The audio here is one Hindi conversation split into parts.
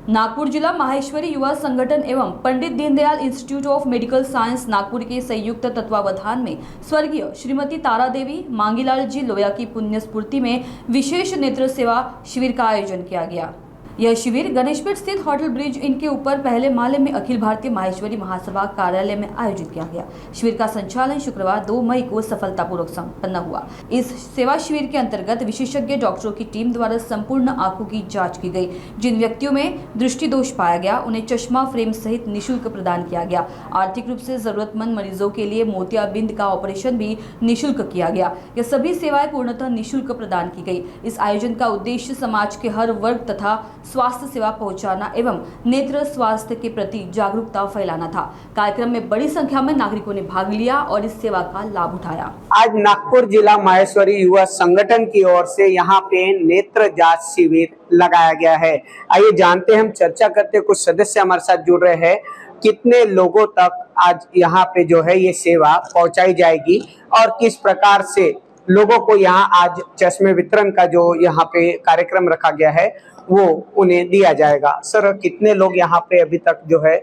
नागपुर जिला माहेश्वरी युवा संगठन एवं Pandit Deendayal institute of medical science Nagpur के संयुक्त तत्वावधान में स्वर्गीय श्रीमती तारा देवी मांगीलाल जी लोया की पुण्य स्मृति में विशेष नेत्र सेवा शिविर का आयोजन किया गया। यह शिविर गणेशपेट स्थित होटल ब्रिज इनके ऊपर पहले माले में अखिल भारतीय माहेश्वरी महासभा कार्यालय में आयोजित किया गया। शिविर का संचालन शुक्रवार 2 मई को सफलतापूर्वक संपन्न हुआ। इस सेवा शिविर के अंतर्गत विशेषज्ञ डॉक्टरों की टीम द्वारा संपूर्ण आंखों की जांच की गई। जिन व्यक्तियों में दृष्टि दोष पाया गया उन्हें चश्मा फ्रेम सहित निःशुल्क प्रदान किया गया। आर्थिक रूप से जरूरतमंद मरीजों के लिए मोतियाबिंद का ऑपरेशन भी निःशुल्क किया गया। यह सभी सेवाएं पूर्णतः निःशुल्क प्रदान की गई। इस आयोजन का उद्देश्य समाज के हर वर्ग तथा स्वास्थ्य सेवा पहुंचाना एवं नेत्र स्वास्थ्य के प्रति जागरूकता फैलाना था। कार्यक्रम में बड़ी संख्या में नागरिकों ने भाग लिया और इस सेवा का लाभ उठाया। आज नागपुर जिला माहेश्वरी युवा संगठन की ओर से यहाँ पे नेत्र जांच शिविर लगाया गया है। आइए जानते हैं, हम चर्चा करते, कुछ सदस्य हमारे साथ जुड़ रहे हैं। कितने लोगों तक आज यहाँ पे जो है ये सेवा पहुंचाई जाएगी और किस प्रकार से लोगों को यहाँ आज चश्मे वितरण का जो यहाँ पे कार्यक्रम रखा गया है वो उन्हें दिया जाएगा। सर, कितने लोग यहाँ पे अभी तक जो है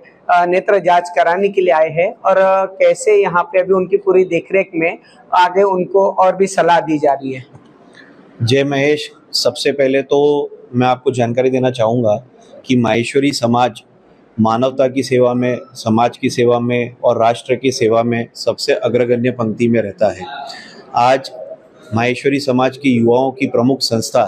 नेत्र जांच कराने के लिए आए हैं और कैसे यहाँ पे अभी उनकी पूरी देखरेख में आगे उनको और भी सलाह दी जा रही है? जय महेश, सबसे पहले तो मैं आपको जानकारी देना चाहूँगा कि माहेश्वरी समाज मानवता की सेवा में, समाज की सेवा में और राष्ट्र की सेवा में सबसे अग्रगण्य पंक्ति में रहता है। आज माहेश्वरी समाज की युवाओं की प्रमुख संस्था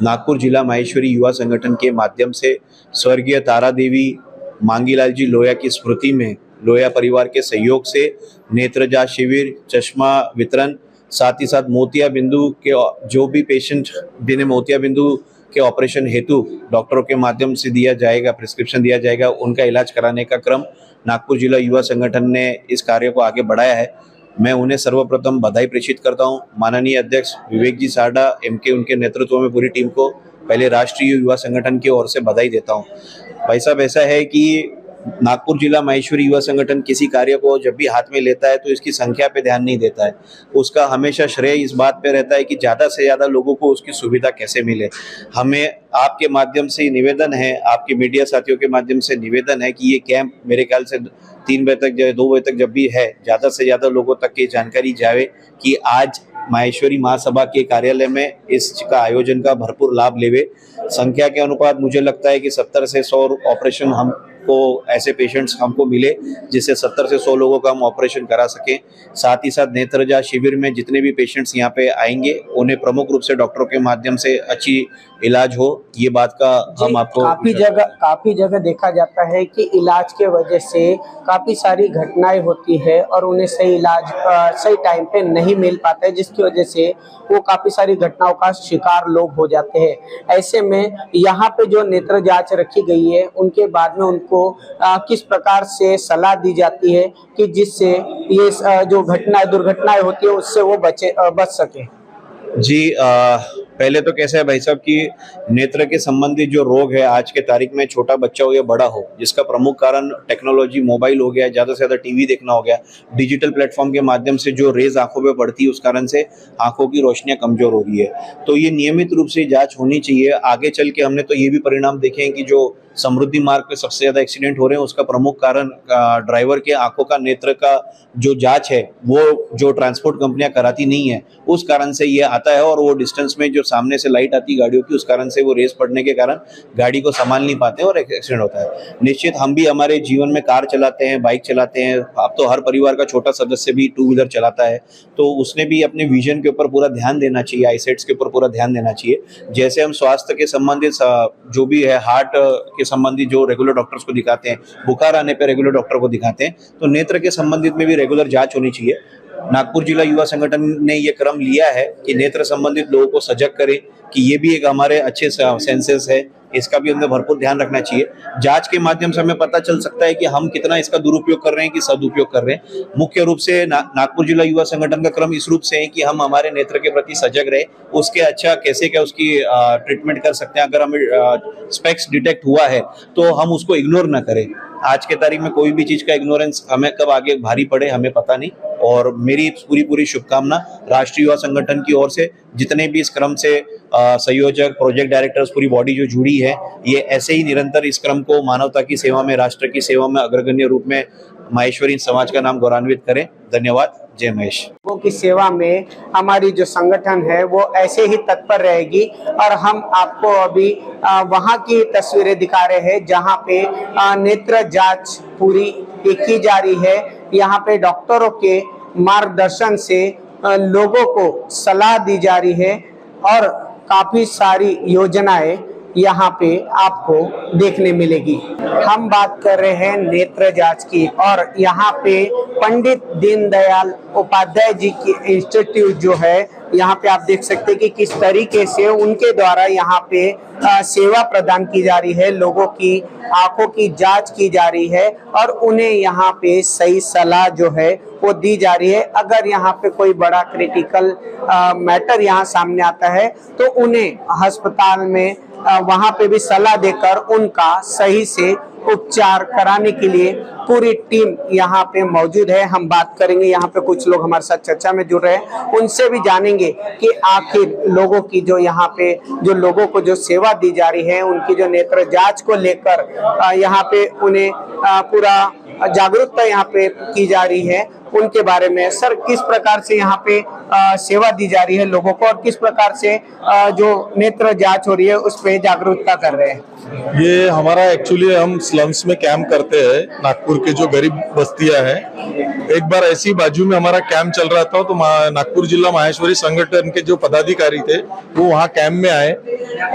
नागपुर जिला माहेश्वरी युवा संगठन के माध्यम से स्वर्गीय तारा देवी मांगीलाल जी लोया की स्मृति में लोया परिवार के सहयोग से नेत्र जांच शिविर, चश्मा वितरण, साथ ही साथ मोतिया बिंदु के जो भी पेशेंट जिन्हें मोतिया बिंदु के ऑपरेशन हेतु डॉक्टरों के माध्यम से दिया जाएगा, प्रिस्क्रिप्शन दिया जाएगा, उनका इलाज कराने का क्रम नागपुर जिला युवा संगठन ने इस कार्य को आगे बढ़ाया है। मैं उन्हें सर्वप्रथम बधाई प्रेषित करता हूं। माननीय अध्यक्ष विवेक जी साडा उनके नेतृत्व में पूरी टीम को पहले राष्ट्रीय युवा संगठन की ओर से बधाई देता हूं। भाई साहब, ऐसा है कि नागपुर जिला माहेश्वरी युवा संगठन किसी कार्य को जब भी हाथ में लेता है तो इसकी संख्या पे ध्यान नहीं देता है। उसका हमेशा श्रेय इस बात पे रहता है कि ज़्यादा से ज़्यादा लोगों को उसकी सुविधा कैसे मिले। हमें आपके माध्यम से निवेदन है, आपके मीडिया साथियों के माध्यम से निवेदन है कि ये कैंप मेरे ख्याल से 3 बजे तक 2 बजे तक जब भी है, ज़्यादा से ज़्यादा लोगों तक ये जानकारी जाए कि आज माहेश्वरी महासभा के कार्यालय में इसका आयोजन का भरपूर लाभ लेवे। संख्या के अनुपात मुझे लगता है कि 70 से 100 ऑपरेशन हमको ऐसे पेशेंट्स हमको मिले जिससे 70 से 100 लोगों का हम ऑपरेशन करा सकें। साथ ही साथ नेत्र जांच शिविर में जितने भी पेशेंट्स यहाँ पे आएंगे उन्हें प्रमुख रूप से डॉक्टरों के माध्यम से अच्छी इलाज हो, ये बात का हम आपको काफी जगह देखा जाता है कि इलाज के वजह से काफी सारी घटनाएं होती है और उन्हें सही इलाज सही टाइम पे नहीं मिल पाता है, जिसकी वजह से वो काफी सारी घटनाओं का शिकार लोग हो जाते हैं। ऐसे में यहाँ पे जो नेत्र जांच रखी गई है उनके बाद में उनको किस प्रकार से सलाह दी जाती है कि जिससे ये जो दुर्घटनाएं होती है उससे वो बच सके? जी, पहले तो कैसा है भाई साहब कि नेत्र के संबंधित जो रोग है आज के तारीख में, छोटा बच्चा हो या बड़ा हो, जिसका प्रमुख कारण टेक्नोलॉजी, मोबाइल हो गया, ज़्यादा से ज़्यादा टीवी देखना हो गया, डिजिटल प्लेटफॉर्म के माध्यम से जो रेज आंखों पे पड़ती है उस कारण से आंखों की रोशनियां कमजोर हो रही है। तो ये नियमित रूप से जांच होनी चाहिए। आगे चल के हमने तो ये भी परिणाम देखे हैं कि जो समृद्धि मार्ग पे सबसे ज़्यादा एक्सीडेंट हो रहे हैं उसका प्रमुख कारण ड्राइवर के आंखों का नेत्र का जो जांच है वो जो ट्रांसपोर्ट कंपनियां कराती नहीं है, उस कारण से ये आता है। और वो डिस्टेंस में जो सामने से लाइट आती है गाड़ियों की, उस कारण से वो रेस पड़ने के कारण गाड़ी को संभाल नहीं पाते हैं और एक्सीडेंट होता है। निश्चित हम भी हमारे जीवन में कार चलाते हैं, बाइक चलाते हैं, अब तो हर परिवार का छोटा सदस्य भी 2 व्हीलर चलाता है, तो उसने भी अपने विजन के ऊपर पूरा ध्यान देना चाहिए, आईसाइट्स के ऊपर पूरा ध्यान देना चाहिए। जैसे हम स्वास्थ्य के संबंधित जो भी है, हार्ट के संबंधित जो रेगुलर डॉक्टर्स को दिखाते हैं, बुखार आने पर रेगुलर डॉक्टर को दिखाते हैं, तो नेत्र के संबंधित में भी रेगुलर जांच होनी चाहिए। नागपुर जिला युवा संगठन ने ये क्रम लिया है कि नेत्र संबंधित लोगों को सजग करें कि ये भी एक हमारे अच्छे सेंसेस है, इसका भी हमें भरपूर ध्यान रखना चाहिए। जांच के माध्यम से हमें पता चल सकता है कि हम कितना इसका दुरुपयोग कर रहे हैं कि सदुपयोग कर रहे हैं। मुख्य रूप से नागपुर जिला युवा संगठन का क्रम इस रूप से है कि हम हमारे नेत्र के प्रति सजग रहे, उसके अच्छा कैसे क्या उसकी ट्रीटमेंट कर सकते हैं। अगर हमें स्पेक्स डिटेक्ट हुआ है तो हम उसको इग्नोर ना करें। आज के तारीख में कोई भी चीज का इग्नोरेंस हमें कब आगे भारी पड़े हमें पता नहीं। और मेरी पूरी शुभकामना राष्ट्रीय युवा संगठन की ओर से जितने भी इस क्रम से संयोजक, प्रोजेक्ट डायरेक्टर्स, पूरी बॉडी जो जुड़ी है, ये ऐसे ही निरंतर इस क्रम को मानवता की सेवा में, राष्ट्र की सेवा में अग्रगण्य रूप में माहेश्वरी समाज का नाम गौरवान्वित करें। धन्यवाद। जय महेश। लोगों की सेवा में हमारी जो संगठन है वो ऐसे ही तत्पर रहेगी। और हम आपको अभी वहाँ की तस्वीरें दिखा रहे हैं जहाँ पे नेत्र जांच पूरी की जा रही है। यहाँ पे डॉक्टरों के मार्गदर्शन से लोगों को सलाह दी जा रही है और काफी सारी योजनाएं यहाँ पे आपको देखने मिलेगी। हम बात कर रहे हैं नेत्र जांच की और यहाँ पे पंडित दीनदयाल उपाध्याय जी की इंस्टीट्यूट जो है, यहाँ पे आप देख सकते हैं कि किस तरीके से उनके द्वारा यहाँ पे सेवा प्रदान की जा रही है। लोगों की आंखों की जांच की जा रही है और उन्हें यहाँ पे सही सलाह जो है वो दी जा रही है। अगर यहाँ पे कोई बड़ा क्रिटिकल मैटर यहाँ सामने आता है तो उन्हें अस्पताल में वहाँ पे भी सलाह देकर उनका सही से उपचार कराने के लिए पूरी टीम यहाँ पे मौजूद है। हम बात करेंगे, यहाँ पे कुछ लोग हमारे साथ चर्चा में जुड़ रहे हैं, उनसे भी जानेंगे कि आखिर लोगों की जो यहाँ पे जो लोगों को जो सेवा दी जा रही है, उनकी जो नेत्र जांच को लेकर यहाँ पे उन्हें पूरा जागरूकता यहाँ पे की जा रही है, उनके बारे में। सर, किस प्रकार से यहाँ पे सेवा दी जा रही है लोगों को और किस प्रकार से जो नेत्र जांच हो रही है उस पे जागरूकता कर रहे हैं? ये हमारा एक्चुअली हम स्लम्स में कैंप करते हैं, नागपुर के जो गरीब बस्तियां हैं। एक बार ऐसी बाजू में हमारा कैंप चल रहा था तो नागपुर जिला माहेश्वरी संगठन के जो पदाधिकारी थे वो वहाँ कैंप में आए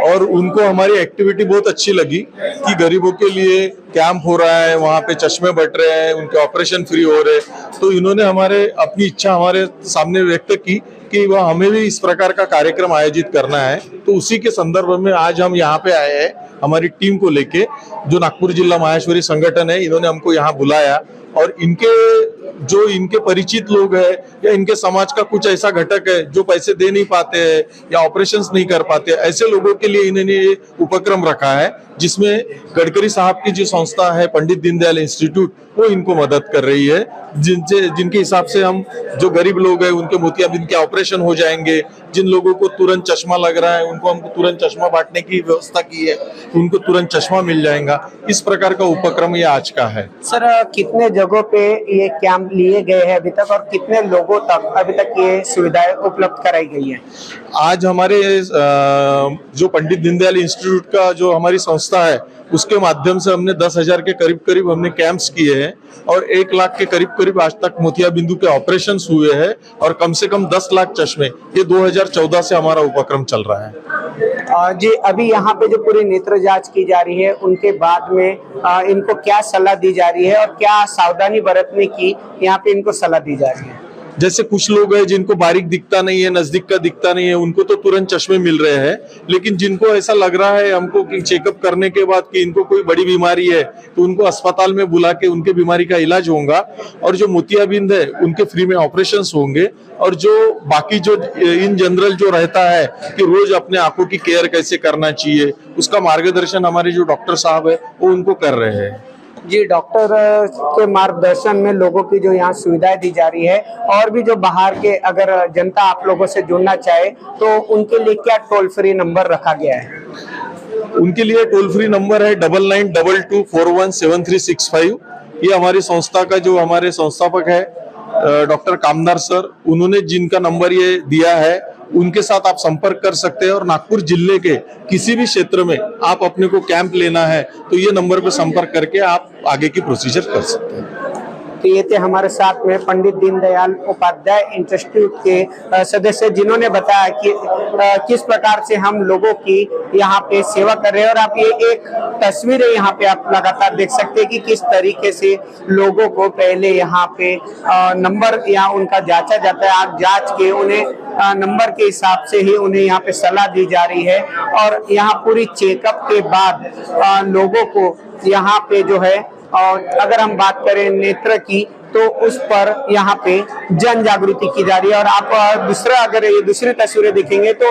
और उनको हमारी एक्टिविटी बहुत अच्छी लगी कि गरीबों के लिए कैंप हो रहा है, वहाँ पे चश्मे बट रहे हैं, उनके ऑपरेशन फ्री हो रहे। तो इन्होंने अपनी इच्छा हमारे सामने व्यक्त की कि वह हमें भी इस प्रकार का कार्यक्रम आयोजित करना है। तो उसी के संदर्भ में आज हम यहाँ पे आए हैं हमारी टीम को लेके। जो नागपुर जिला माहेश्वरी संगठन है, इन्होंने हमको यहाँ बुलाया और इनके परिचित लोग हैं या इनके समाज का कुछ ऐसा घटक है जो पैसे दे नहीं पाते हैं या ऑपरेशंस नहीं कर पाते, ऐसे लोगों के लिए इन्होंने ये उपक्रम रखा है जिसमें गडकरी साहब की जो संस्था है पंडित दीनदयाल इंस्टीट्यूट, वो इनको मदद कर रही है। जिनके हिसाब से हम जो गरीब लोग हैं उनके मोतियाबिंद के ऑपरेशन हो जाएंगे। जिन लोगों को तुरंत चश्मा लग रहा है उनको हमको तुरंत चश्मा बांटने की व्यवस्था की है, उनको तुरंत चश्मा मिल जाएगा। इस प्रकार का उपक्रम ये आज का है। सर, कितने जगहों पे ये कैंप लिए गए हैं अभी तक और कितने लोगों तक अभी तक ये सुविधाएं उपलब्ध कराई गई है? आज हमारे जो पंडित दीनदयाल इंस्टीट्यूट का जो हमारी संस्था है उसके माध्यम से हमने 10,000 के करीब हमने कैंप्स किए हैं और 1 लाख के करीब आज तक मोतियाबिंदु के ऑपरेशंस हुए हैं और कम से कम 10 लाख चश्मे। ये 2014 से हमारा उपक्रम चल रहा है। जी, अभी यहाँ पे जो पूरी नेत्र जांच की जा रही है उनके बाद में इनको क्या सलाह दी जा रही है और क्या सावधानी बरतने की यहाँ पे इनको सलाह दी जा रही है? जैसे कुछ लोग हैं जिनको बारीक दिखता नहीं है, नजदीक का दिखता नहीं है, उनको तो तुरंत चश्मे मिल रहे हैं। लेकिन जिनको ऐसा लग रहा है हमको कि चेकअप करने के बाद कि इनको कोई बड़ी बीमारी है तो उनको अस्पताल में बुला के उनके बीमारी का इलाज होगा और जो मोतियाबिंद है उनके फ्री में ऑपरेशंस होंगे। और जो बाकी जो इन जनरल जो रहता है कि रोज अपने आंखों की केयर कैसे करना चाहिए, उसका मार्गदर्शन हमारे जो डॉक्टर साहब है वो उनको कर रहे हैं। जी, डॉक्टर के मार्गदर्शन में लोगों की जो यहाँ सुविधाएं दी जा रही है और भी जो बाहर के अगर जनता आप लोगों से जुड़ना चाहे तो उनके लिए क्या टोल फ्री नंबर रखा गया है? उनके लिए टोल फ्री नंबर है 9922417365। ये हमारी संस्था का जो हमारे संस्थापक है डॉक्टर कामदार सर, उन्होंने जिनका नंबर ये दिया है उनके साथ आप संपर्क कर सकते हैं। और नागपुर जिले के किसी भी क्षेत्र में आप अपने को कैंप लेना है तो ये नंबर पर संपर्क करके आप आगे की प्रोसीजर कर सकते हैं। तो ये थे हमारे साथ में पंडित दीनदयाल उपाध्याय इंस्टीट्यूट के सदस्य जिन्होंने बताया कि किस प्रकार से हम लोगों की यहाँ पे सेवा कर रहे हैं। और आप ये एक तस्वीर है यहाँ पे आप लगातार देख सकते हैं कि किस तरीके से लोगों को पहले यहाँ पे नंबर यहाँ उनका जांचा जाता है। आप जांच के उन्हें नंबर के हिसाब से ही उन्हें यहाँ पे सलाह दी जा रही है और यहाँ पूरी चेकअप के बाद लोगों को यहाँ पे जो है, और अगर हम बात करें नेत्र की तो उस पर यहाँ पे जन जागृति की जा रही है। और आप अगर ये दूसरी तस्वीरें देखेंगे तो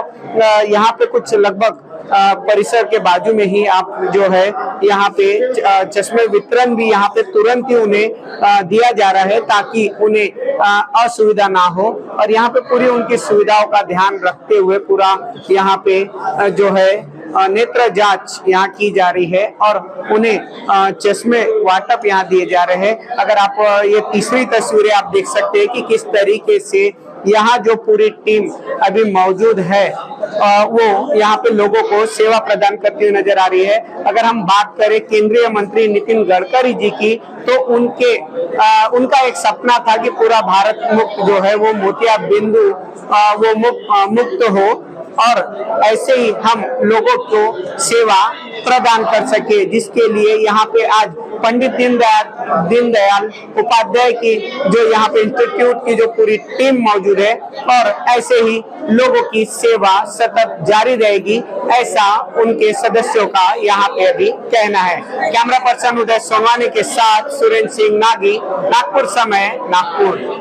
यहाँ पे कुछ लगभग परिसर के बाजू में ही आप जो है यहाँ पे चश्मे वितरण भी यहाँ पे तुरंत ही उन्हें दिया जा रहा है, ताकि उन्हें असुविधा ना हो। और यहाँ पे पूरी उनकी सुविधाओं का ध्यान रखते हुए पूरा यहाँ पे जो है नेत्र जांच यहाँ की जा रही है और उन्हें चश्मे वाटप यहाँ दिए जा रहे हैं। अगर आप ये तीसरी तस्वीरें आप देख सकते हैं कि किस तरीके से यहाँ जो पूरी टीम अभी मौजूद है वो यहाँ पे लोगों को सेवा प्रदान करती हुई नजर आ रही है। अगर हम बात करें केंद्रीय मंत्री नितिन गडकरी जी की, तो उनका एक सपना था कि पूरा भारत मुक्त जो है वो मोतियाबिंदु वो मुक्त हो और ऐसे ही हम लोगों को सेवा प्रदान कर सके, जिसके लिए यहाँ पे आज पंडित दीनदयाल उपाध्याय की जो यहाँ पे इंस्टीट्यूट की जो पूरी टीम मौजूद है और ऐसे ही लोगों की सेवा सतत जारी रहेगी, ऐसा उनके सदस्यों का यहाँ पे अभी कहना है। कैमरा पर्सन उदय सोनवानी के साथ सुरेंद्र सिंह नागी, नागपुर समय, नागपुर।